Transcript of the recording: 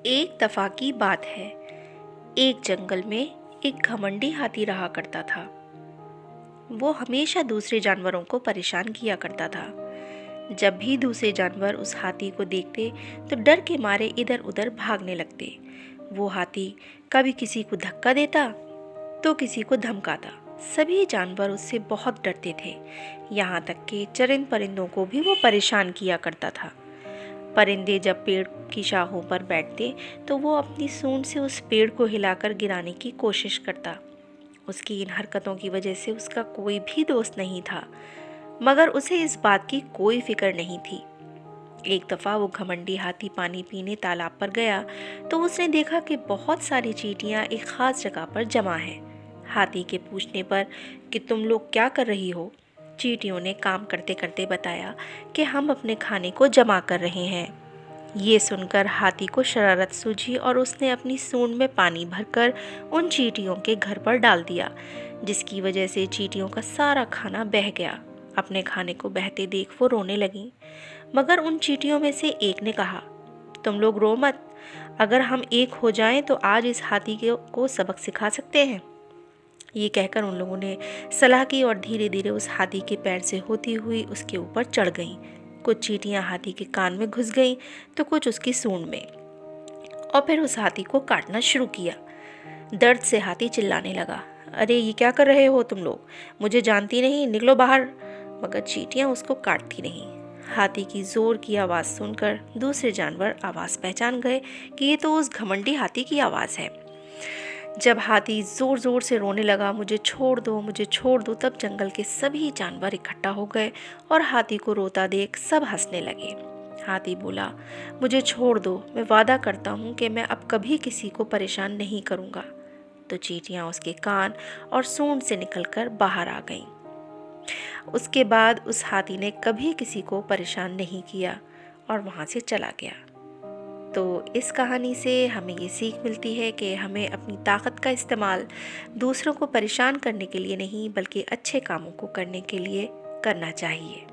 एक दफ़ा की बात है। एक जंगल में एक घमंडी हाथी रहा करता था। वो हमेशा दूसरे जानवरों को परेशान किया करता था। जब भी दूसरे जानवर उस हाथी को देखते तो डर के मारे इधर उधर भागने लगते। वो हाथी कभी किसी को धक्का देता तो किसी को धमकाता। सभी जानवर उससे बहुत डरते थे। यहाँ तक कि चरिंद परिंदों को भी वो परेशान किया करता था। परिंदे जब पेड़ की शाखों पर बैठते तो वो अपनी सूंड से उस पेड़ को हिलाकर गिराने की कोशिश करता। उसकी इन हरकतों की वजह से उसका कोई भी दोस्त नहीं था, मगर उसे इस बात की कोई फिक्र नहीं थी। एक दफ़ा वो घमंडी हाथी पानी पीने तालाब पर गया तो उसने देखा कि बहुत सारी चींटियां एक खास जगह पर जमा हैं। हाथी के पूछने पर कि तुम लोग क्या कर रही हो, चींटियों ने काम करते करते बताया कि हम अपने खाने को जमा कर रहे हैं। ये सुनकर हाथी को शरारत सूझी और उसने अपनी सूंड में पानी भरकर उन चींटियों के घर पर डाल दिया, जिसकी वजह से चींटियों का सारा खाना बह गया। अपने खाने को बहते देख वो रोने लगी, मगर उन चींटियों में से एक ने कहा, तुम लोग रो मत, अगर हम एक हो जाएं तो आज इस हाथी को सबक सिखा सकते हैं। ये कहकर उन लोगों ने सलाह की और धीरे धीरे उस हाथी के पैर से होती हुई उसके ऊपर चढ़ गईं। कुछ चींटियां हाथी के कान में घुस गईं तो कुछ उसकी सूंड में, और फिर उस हाथी को काटना शुरू किया। दर्द से हाथी चिल्लाने लगा, अरे ये क्या कर रहे हो तुम लोग, मुझे जानती नहीं, निकलो बाहर। मगर चींटियां उसको काटती नहीं। हाथी की जोर की आवाज़ सुनकर दूसरे जानवर आवाज़ पहचान गए कि ये तो उस घमंडी हाथी की आवाज़ है। जब हाथी जोर जोर से रोने लगा, मुझे छोड़ दो, मुझे छोड़ दो, तब जंगल के सभी जानवर इकट्ठा हो गए और हाथी को रोता देख सब हंसने लगे। हाथी बोला, मुझे छोड़ दो, मैं वादा करता हूँ कि मैं अब कभी किसी को परेशान नहीं करूँगा। तो चींटियाँ उसके कान और सूंड से निकलकर बाहर आ गईं। उसके बाद उस हाथी ने कभी किसी को परेशान नहीं किया और वहाँ से चला गया। तो इस कहानी से हमें ये सीख मिलती है कि हमें अपनी ताकत का इस्तेमाल दूसरों को परेशान करने के लिए नहीं, बल्कि अच्छे कामों को करने के लिए करना चाहिए।